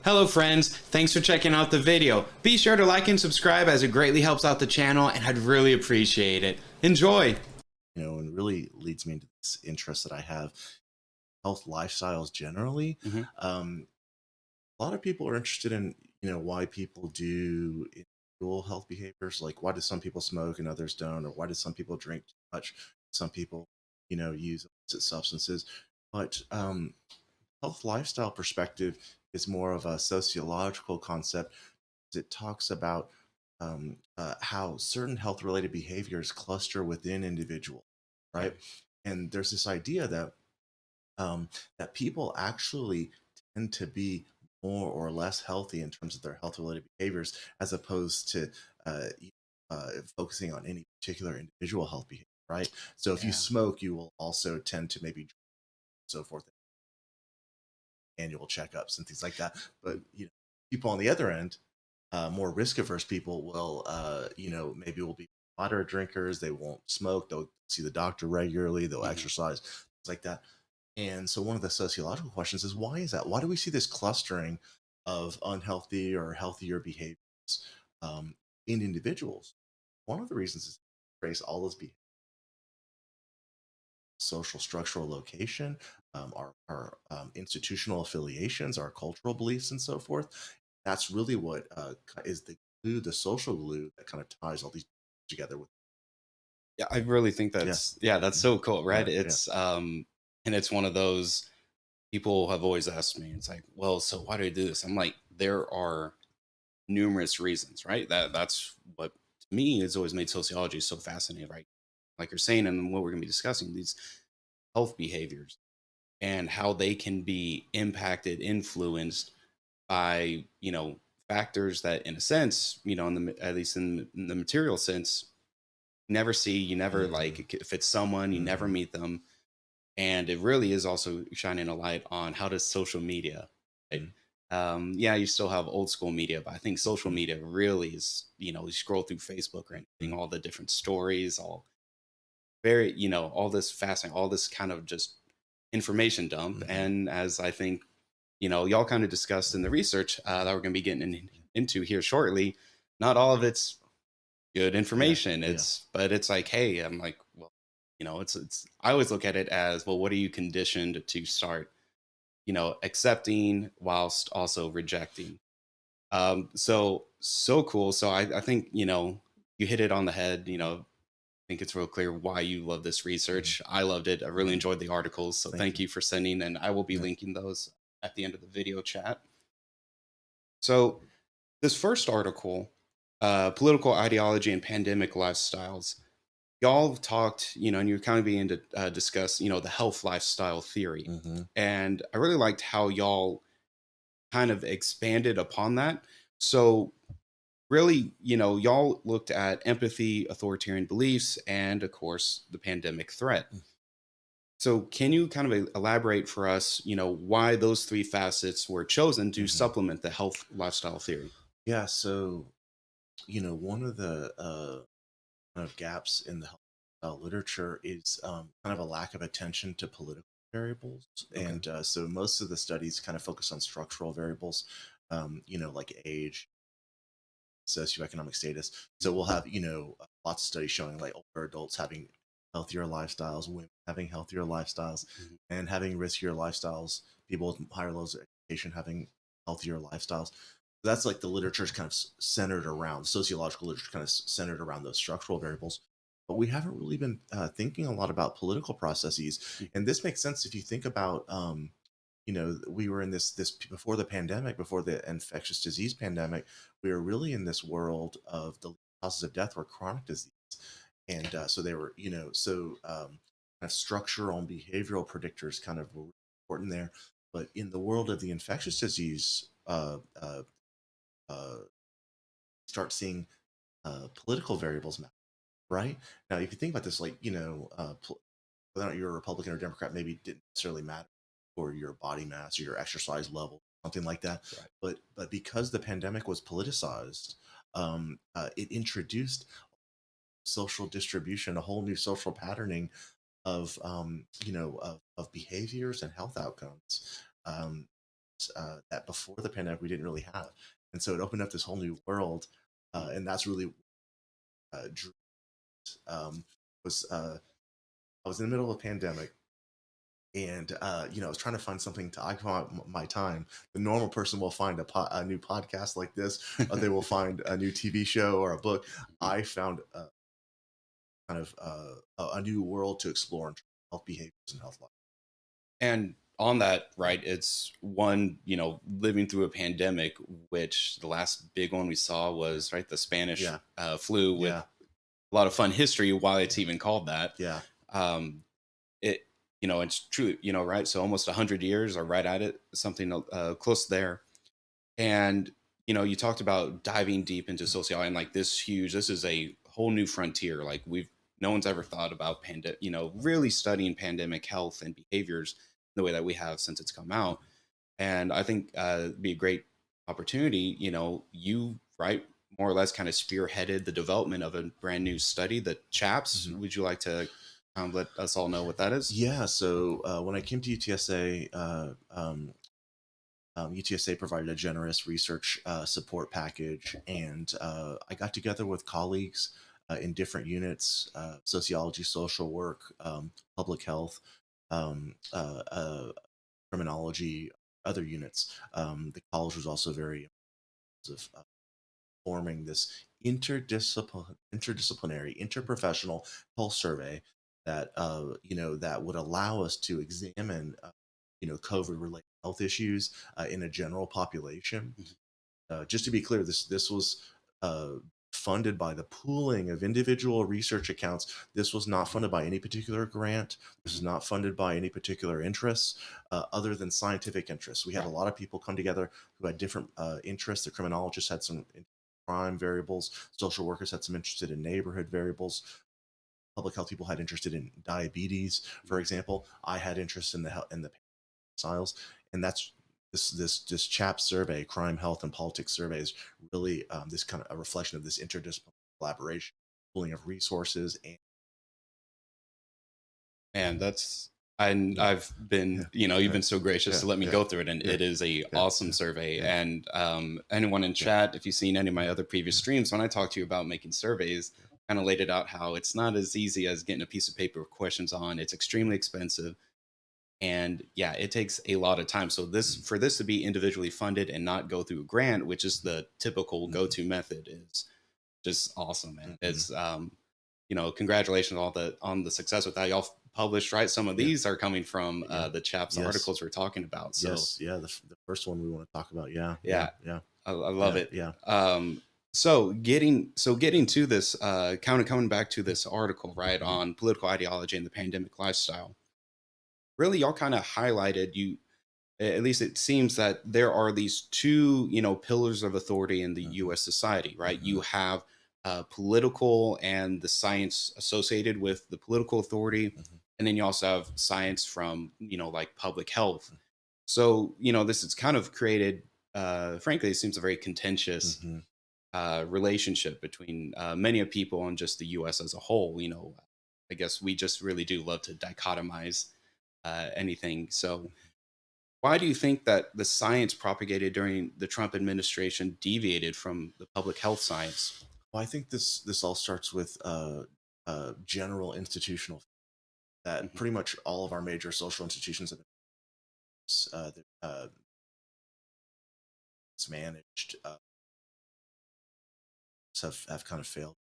Hello friends, thanks for checking out the video. Be sure to like and subscribe as it greatly helps out the channel and I'd really appreciate it. Enjoy! And really leads me into this interest that I have, health lifestyles generally. A lot of people are interested in, why people do individual health behaviors. Like, why do some people smoke and others don't? Or why do some people drink too much? Some people, use illicit substances. But health lifestyle perspective is more of a sociological concept. It talks about how certain health related behaviors cluster within individuals, right? And there's this idea that that people actually tend to be more or less healthy in terms of their health related behaviors as opposed to uh, focusing on any particular individual health behavior, right? So if you Yeah. smoke, you will also tend to maybe so forth, annual checkups and things like that. But people on the other end, more risk averse people will, maybe will be moderate drinkers. They won't smoke. They'll see the doctor regularly. They'll Mhm. exercise, things like that. And so one of the sociological questions is, why is that? Why do we see this clustering of unhealthy or healthier behaviors um, in individuals? One of the reasons is trace all those behaviors, social structural location, our institutional affiliations, our cultural beliefs, and so forth. That's really what is the glue, the social glue that kind of ties all these together. With Yeah, I really think yeah, that's so cool, right? yeah, yeah. And it's one of those people have always asked me, it's like, well, so why do I do this? I'm like, there are numerous reasons, right? That's what to me has always made sociology so fascinating, right? Like you're saying, and what we're gonna be discussing, these health behaviors and how they can be impacted, influenced by, factors that in a sense, at least in the material sense, never see, you never Hmm. like if it's someone, you never Hmm. meet them. And it really is also shining a light on how does social media, right? Yeah, you still have old school media, but I think social Hmm. media really is, you scroll through Facebook or anything, Hmm. all the different stories, all very, all this fascinating, all this kind of just information dump. Hmm. And as I think, y'all kind of discussed in the research that we're going to be getting into here shortly, not all of it's good Yeah, information. yeah. But it's like, hey, I'm like, well, it's I always look at it as, well, what are you conditioned to start, accepting whilst also rejecting? So cool. So I think, you hit it on the head. I think it's real clear why you love this Hmm. research. I loved it. I really Hmm. enjoyed the articles. So Thank thank you. you for sending, and I will be Yeah. linking those at the end of the video chat. So this first article, political ideology and pandemic lifestyles, y'all have talked, and you're kind of beginning to discuss, the health lifestyle theory. Hmm. And I really liked how y'all kind of expanded upon that. So really, y'all looked at empathy, authoritarian beliefs, and of course, the pandemic threat. So can you kind of elaborate for us, why those three facets were chosen to Hmm. supplement the health lifestyle theory? Yeah. So one of the kind of gaps in the health literature is kind of a lack of attention to political variables. Okay. And so most of the studies kind of focus on structural variables, like age, socioeconomic status. So we'll have, lots of studies showing like older adults having healthier lifestyles, women having healthier lifestyles, Mhm. and having riskier lifestyles, people with higher levels of education having healthier lifestyles. That's like the literature is kind of centered around, sociological literature kind of centered around those structural variables. But we haven't really been thinking a lot about political processes. Mhm. And this makes sense if you think about we were in this before the pandemic, before the infectious disease pandemic. We were really in this world of the causes of death were chronic disease, and so they were, kind of structural and behavioral predictors kind of were important there. But in the world of the infectious disease, uh, start seeing political variables matter, right? Now if you think about this, like, whether or not you're a Republican or Democrat maybe didn't necessarily matter for your body mass or your exercise level, something like that. Right. But because the pandemic was politicized, it introduced social distribution, a whole new social patterning of of behaviors and health outcomes. that before the pandemic we didn't really have, and so it opened up this whole new world, and that's really drew, was I was in the middle of a pandemic, and I was trying to find something to occupy my time. The normal person will find a new podcast like this, or they will find a new TV show or a book. I found kind of a new world to explore in terms of health behaviors and health life. And on that, right, it's one, living through a pandemic, which the last big one we saw was, right, the Spanish Yeah, flu, with yeah, a lot of fun history why it's even called that. yeah. Um, it, it's true, right? So almost 100 years, or right at it, something close there. And, you talked about diving deep into sociology, and like this is a whole new frontier. Like, no one's ever thought about really studying pandemic health and behaviors the way that we have since it's come out. And I think it'd be a great opportunity. You, right, more or less kind of spearheaded the development of a brand new study, the CHAPS. Mhm. Would you like to let us all know what that is? Yeah, so when I came to UTSA, UTSA provided a generous research support package, and I got together with colleagues in different units: sociology, social work, public health, criminology, other units. The college was also very of forming this interdisciplinary, interprofessional health survey that that would allow us to examine COVID related health issues in a general population. Mhm. Just to be clear, this was uh, funded by the pooling of individual research accounts. This was not funded by any particular grant. This is Mhm. not funded by any particular interests other than scientific interests. We had a Right. lot of people come together who had different interests. The criminologists had some crime variables. Social workers had some interested in neighborhood variables. Public health people had interested in diabetes, for example. I had interest in the styles, and that's this CHAP survey, crime, health, and politics surveys, really this kind of a reflection of this interdisciplinary collaboration, pooling of resources, and And that's and yeah, I've been, yeah, you've yeah, been so gracious yeah, to let me yeah, go through it, and yeah, it is a yeah, awesome yeah, survey. yeah, And anyone in yeah, chat, if you've seen any of my other previous yeah, streams, when I talked to you about making surveys, kind of laid it out how it's not as easy as getting a piece of paper with questions on. It's yeah, extremely expensive, and yeah, it takes a lot of time. So mhm, this to be individually funded and not go through a grant, which is the typical mhm, go-to method, is just awesome. And mhm, congratulations on the success with that. Y'all published, right? Some of yeah, these are coming from yeah, the chaps yes, articles we're talking about. So yes, yeah. The first one we want to talk about, yeah, yeah, yeah, yeah, I love yeah, it. yeah, So getting to this, kind of coming back to this article, right, mhm, on political ideology and the pandemic lifestyle. Really, y'all kind of highlighted, at least it seems, that there are these two, pillars of authority in the mhm, US society, right? mhm, You have political and the science associated with the political authority, mhm, and then you also have science from, like public health. So, this has kind of created, frankly, it seems a very contentious mhm, relationship between many of people and just the US as a whole. I guess we just really do love to dichotomize anything. So, why do you think that the science propagated during the Trump administration deviated from the public health science? Well, I think this all starts with general institutional that Mhm. pretty much all of our major social institutions have mismanaged, have kind of failed.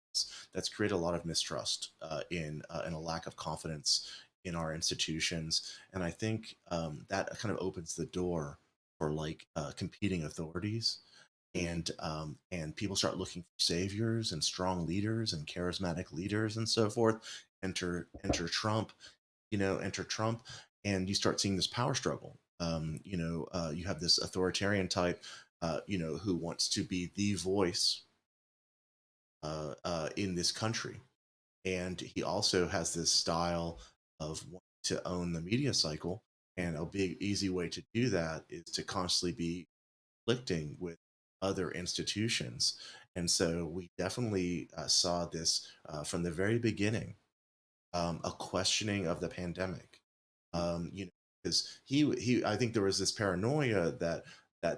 That's created a lot of mistrust in a lack of confidence in our institutions, and I think that kind of opens the door for like competing authorities, Mhm. and people start looking for saviors and strong leaders and charismatic leaders and so forth. Enter Trump, enter Trump, and you start seeing this power struggle. You have this authoritarian type, who wants to be the voice in this country, and he also has this style of wanting to own the media cycle. And a big easy way to do that is to constantly be conflicting with other institutions. And so we definitely saw this from the very beginning, a questioning of the pandemic. Mhm. You know, because I think there was this paranoia that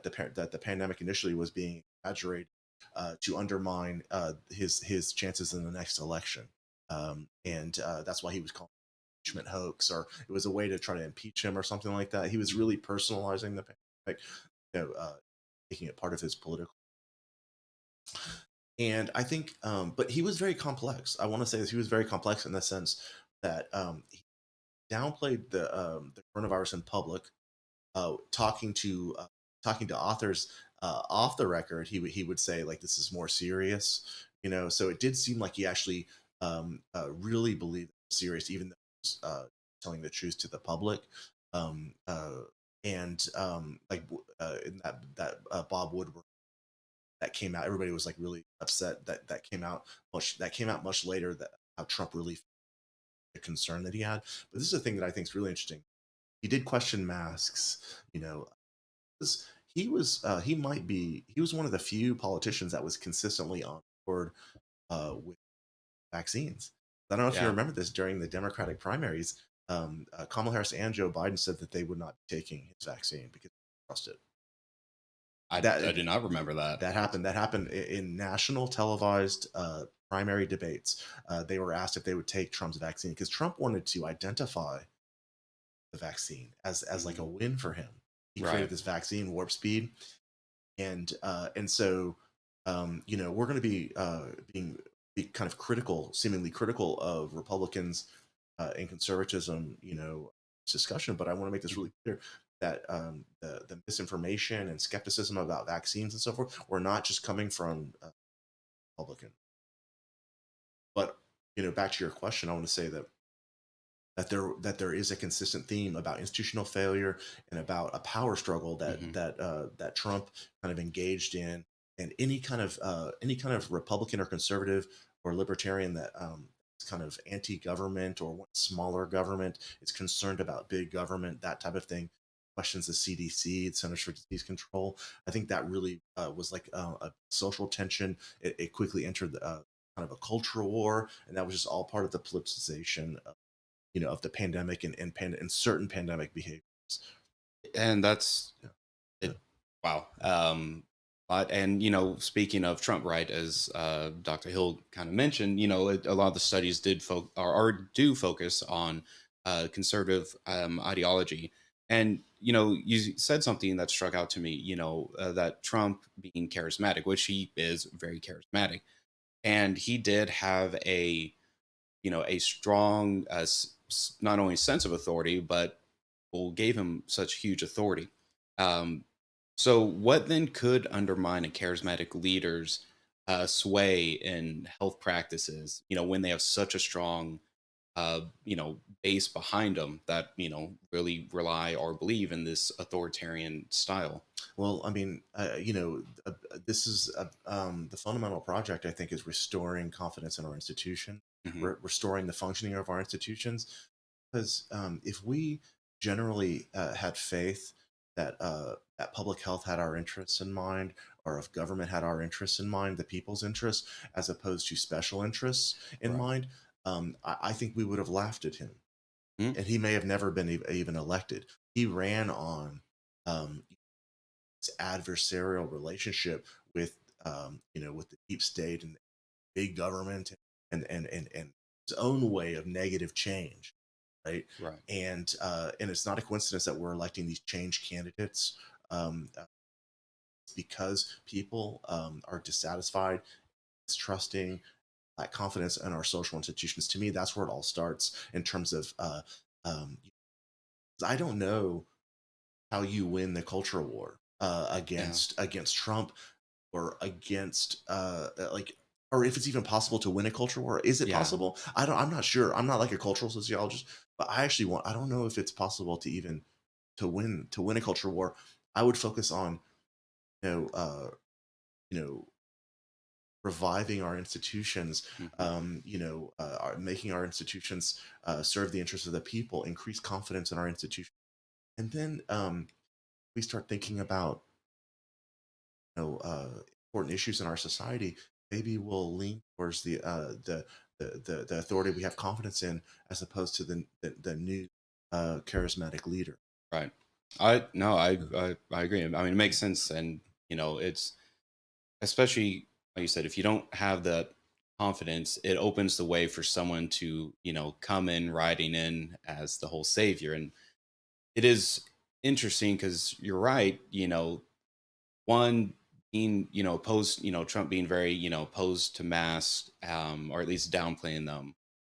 the pandemic initially was being exaggerated to undermine his chances in the next election, and that's why he was called impeachment hoax, or it was a way to try to impeach him or something like that. He was Mhm. really personalizing the pandemic, making it part of his political. And I think, but he was very complex. I want to say this: he was very complex in the sense that he downplayed the coronavirus in public, talking to authors off the record. He would say like this is more serious, So it did seem like he actually really believed it was serious, even though he was telling the truth to the public. Um, uh, and like in that Bob Woodward that came out, everybody was like really upset that came out much later, that how Trump really the concern that he had. But this is a thing that I think is really interesting. He did question masks, 'cause he was one of the few politicians that was consistently on board with vaccines. I don't know if you Yeah, remember this during the Democratic primaries. Kamala Harris and Joe Biden said that they would not be taking his vaccine because they trust it. I That do not remember that. that happened. That happened in national televised primary debates. They were asked if they would take Trump's vaccine because Trump wanted to identify the vaccine as like a Mhm. win for him. He created Right. this vaccine warp speed, and so we're going to be be kind of critical, seemingly critical of Republicans and conservatism, discussion. But I want to make this Mhm. really clear that the misinformation and skepticism about vaccines and so forth were not just coming from Republican. But back to your question, I want to say that there is a consistent theme about institutional failure and about a power struggle Mhm. that Trump kind of engaged in, and any kind of Republican or conservative or libertarian that is kind of anti-government or wants smaller government, is concerned about big government, that type of thing, questions the CDC, the Centers for Disease Control. I think that really was like a social tension. It quickly entered kind of a cultural war, and that was just all part of the politicization of the pandemic and certain pandemic behaviors. And that's Yeah, yeah, it. Wow. But and speaking of Trump, right, as Dr. Hill kind of mentioned, a lot of the studies or do focus on conservative ideology. And you said something that struck out to me. That Trump being charismatic, which he is very charismatic, and he did have a strong not only sense of authority, but people gave him such huge authority. Um, so, what then could undermine a charismatic leader's sway in health practices? When they have such a strong, base behind them that really rely or believe in this authoritarian style. well, I mean, this is the fundamental project. I think is restoring confidence in our institution, Hmm. restoring the functioning of our institutions. Because if we generally had faith that public health had our interests in mind, or if government had our interests in mind, the people's interests, as opposed to special interests in Right. mind, I think we would have laughed at him, Mhm. and he may have never been even elected. He ran on this adversarial relationship with with the deep state and big government, and his own way of negative change, right? Right. And it's not a coincidence that we're electing these change candidates, because people are dissatisfied, distrusting, lack confidence in our social institutions. To me, that's where it all starts in terms of um, I don't know how you win the culture war Yeah. against Trump, or against like, or if it's even possible to win a culture war. Is it Yeah. possible? I'm not sure. I'm not like a cultural sociologist, but I don't know if it's possible to even to win a culture war. I would focus on you know uh you know reviving our institutions, Hmm. making our institutions serve the interests of the people, increase confidence in our institutions, and then we start thinking about important issues in our society. Maybe we'll lean towards the authority we have confidence in, as opposed to the new charismatic leader. Right. I no, Yeah. I agree. I mean, it makes sense, and it's especially like you said, if you don't have the confidence, it opens the way for someone to come in riding in as the whole savior, and it is interesting because you're right. One being opposed, Trump being very opposed to masks, or at least downplaying them,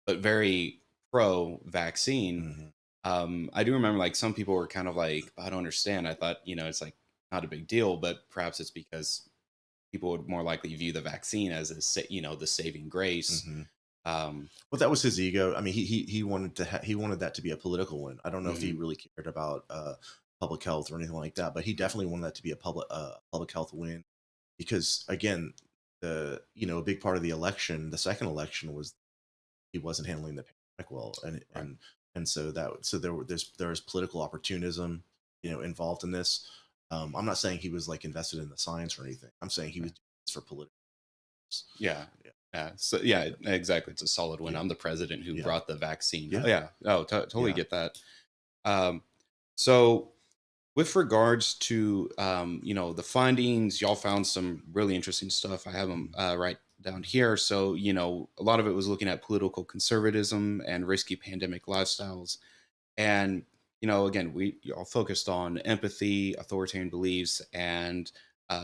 but very pro vaccine. Mhm. I do remember like some people were kind of like, I don't understand. I thought, it's like not a big deal, but perhaps it's because people would more likely view the vaccine as the saving grace. Mhm. Um, Well, that was his ego. I mean, he wanted he wanted that to be a political win. I don't know if he mhm, really cared about public health or anything like that, but he right, definitely wanted that to be a public health win because again, the a big part of the election, the second election was he wasn't handling the pandemic well, right, and so there's political opportunism, involved in this. I'm not saying he was like invested in the science or anything. I'm saying he was right. doing this for politics. Yeah. Yeah, Yeah. So yeah, exactly. It's a solid win. yeah, I'm the president who yeah, brought the vaccine. Oh, yeah, yeah. Oh, totally yeah. get that. Um, so with regards to the findings, y'all found some really interesting stuff. I have them Mhm, right down here. So a lot of it was looking at political conservatism and risky pandemic lifestyles. And again, we all focused on empathy, authoritarian beliefs, and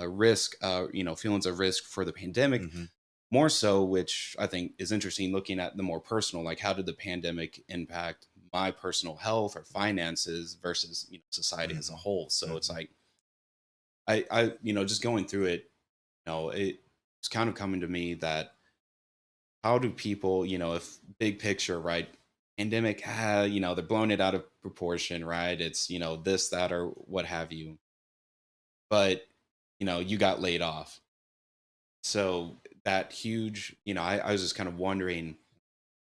risk. Feelings of risk for the pandemic mhm, more so, which I think is interesting. Looking at the more personal, like how did the pandemic impact my personal health or finances versus society as a mhm, whole. So it's mhm. like just going through it, it's kind of coming to me that how do people, if big picture, right? Pandemic, they're blowing it out of proportion, right? It's, this, that, or what have you. But, you got laid off. So that huge, I was just kind of wondering,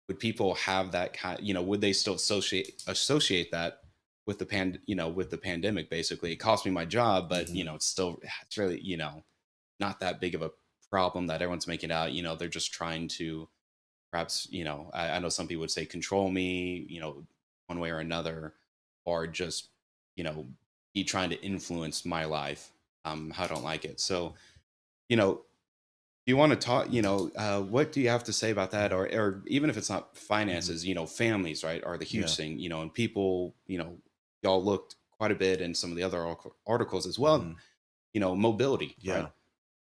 would people have that kind, would they still associate that with with the pandemic? Basically, it cost me my job, but Mhm. it's really, not that big of a problem that everyone's making out. They're just trying to perhaps, I know some people would say control me, one way or another, or just, you know, be trying to influence my life. How I don't like it. So, you know, you want to talk, what do you have to say about that? Mhm. Or even if it's not Mhm. finances, families, right, are the huge Yeah. thing, and people, y'all looked quite a bit in some of the other articles as well, Mhm. mobility, right, Yeah.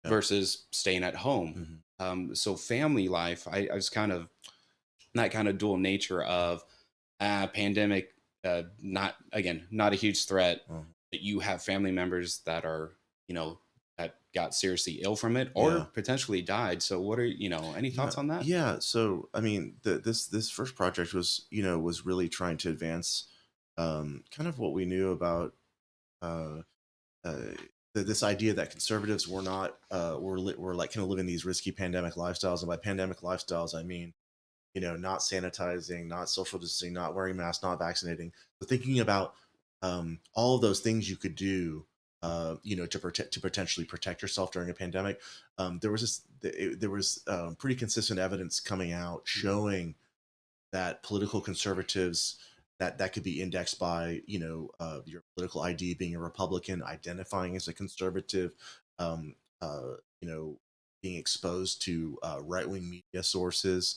Yeah. versus staying at home. Mhm. So family life, I was kind of that kind of dual nature of pandemic, not again, not a huge threat, Mhm. that you have family members that are, that got seriously ill from it or Yeah. potentially died. So what are, any Yeah. thoughts on that? Yeah. So, I mean, this first project was, was really trying to advance kind of what we knew about uh, uh, this idea that conservatives were not were like kind of living these risky pandemic lifestyles, and by pandemic lifestyles, I mean not sanitizing, not social distancing, not wearing masks, not vaccinating. But thinking about all of those things you could do, to potentially protect yourself during a pandemic. There was pretty consistent evidence coming out Mhm. showing that political conservatives that could be indexed by your political ID being a Republican, identifying as a conservative, um, being exposed to right wing media sources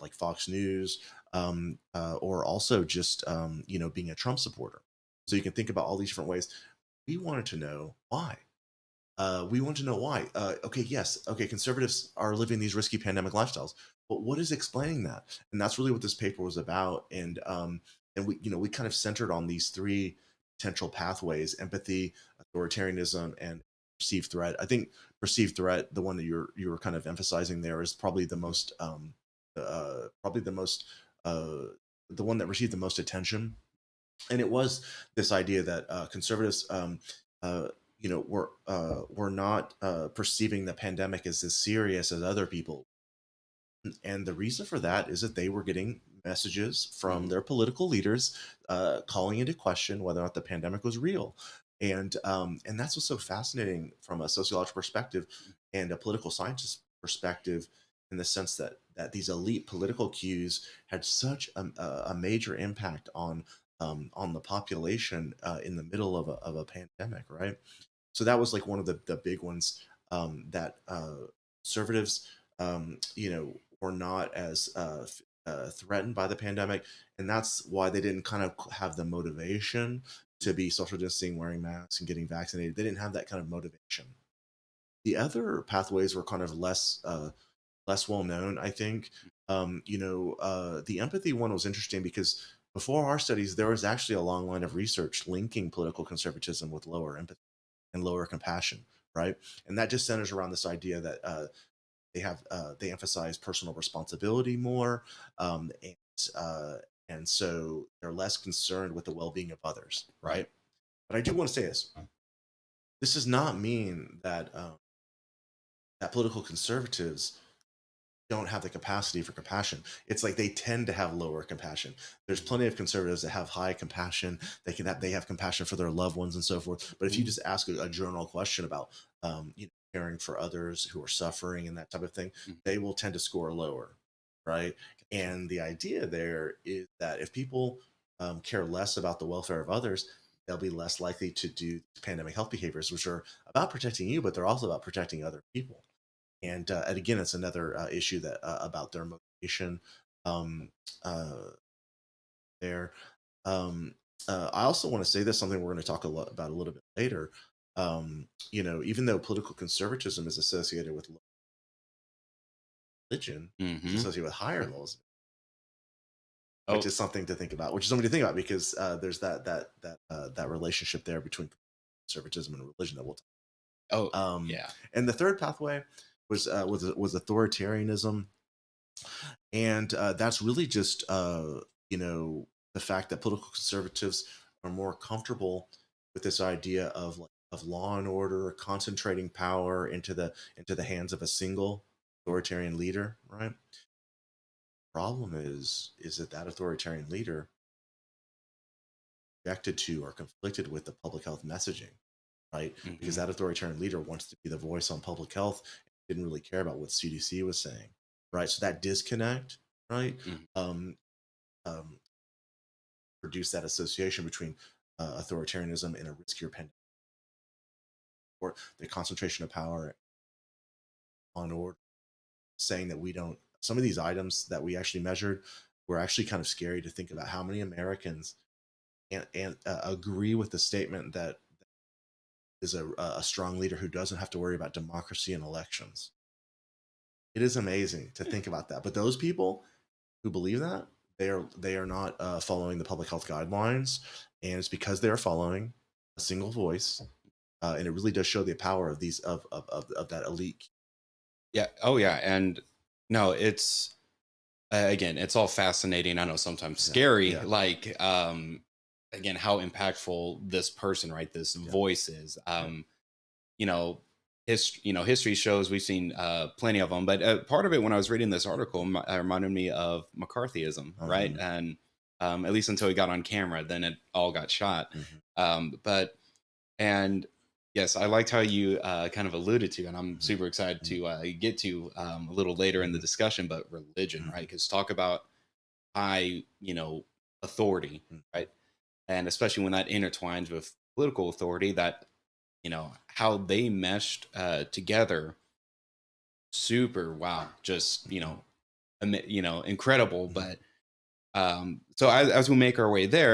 like Fox News, or also just being a Trump supporter. So you can think about all these different ways. We wanted to know why. We want to know why. Okay, yes, okay, conservatives are living these risky pandemic lifestyles, but what is explaining that? And that's really what this paper was about. And we kind of centered on these three potential pathways: empathy, authoritarianism, and perceived threat. I think perceived threat, the one that you were kind of emphasizing there, is probably Mhm. probably uh, the one that received the most attention, and it was this idea that conservatives, uh, were not perceiving the pandemic as serious as other people, and the reason for that is that they were getting messages from Mhm. their political leaders calling into question whether or not the pandemic was real, and that's what's so fascinating from a sociological perspective and a political scientist perspective, in the sense that these elite political cues had such a major impact on on the population in the middle of a pandemic, right? So that was like one of the big ones that conservatives, were not as threatened by the pandemic, and that's why they didn't kind of have the motivation to be social distancing, wearing masks, and getting vaccinated. They didn't have that kind of motivation. The other pathways were kind of less well known, I think. The empathy one was interesting because before our studies, there was actually a long line of research linking political conservatism with lower empathy and lower compassion, right? And that just centers around this idea that they emphasize personal responsibility more, and uh, and so they're less concerned with the well-being of others, Right. right? But I do want to say this: this does not mean that political conservatives don't have the capacity for compassion. It's like they tend to have lower compassion. There's plenty of conservatives that have high compassion. They have compassion for their loved ones and so forth. But if you Mhm. just ask a general question about caring for others who are suffering and that type of thing, Mhm. they will tend to score lower, right? Gotcha. And the idea there is that if people care less about the welfare of others, they'll be less likely to do pandemic health behaviors, which are about protecting you, but they're also about protecting other people. And again, it's another issue that about their motivation um, uh, there. Um, I also want to say this, something we're going to talk a lot about a little bit later. Even though political conservatism is associated with religion, is Mhm. associated with higher levels, which Oh, is something to think about. Which is something to think about because there's that relationship there between conservatism and religion that we'll talk. oh, Um, yeah. and the third pathway was authoritarianism. And that's really just the fact that political conservatives are more comfortable with this idea of law and order concentrating power into the hands of a single authoritarian leader, right? Problem is that authoritarian leader objected to or conflicted with the public health messaging, right? Because Mhm. that authoritarian leader wants to be the voice on public health, didn't really care about what CDC was saying, right? So that disconnect, right? Mhm. um, um, Produce that association between authoritarianism and a riskier pandemic, or the concentration of power on order, saying that we don't, some of these items that we actually measured were actually kind of scary to think about how many Americans and agree with the statement that is a strong leader who doesn't have to worry about democracy and elections. It is amazing to think about that. But those people who believe that, they are not following the public health guidelines, and it's because they are following a single voice, and it really does show the power of these of that elite. Yeah. Oh, yeah. And no, it's again, it's all fascinating. I know sometimes Yeah, scary. yeah, Again, how impactful this person, right? This yeah, voice is. yeah. You know, history shows we've seen plenty of them. But part of it, when I was reading this article, reminded me of McCarthyism, right? Uh-huh. And at least until he got on camera, then it all got shot. Hmm. But and yes, I liked how you kind of alluded to, and I'm Hmm. super excited Hmm. to get to a little later in the Hmm. discussion. But religion, right? Hmm. Because talk about high, authority, right? And especially when that intertwines with political authority, that how they meshed together, super wow, just Hmm. incredible. Hmm. But so as we make our way there,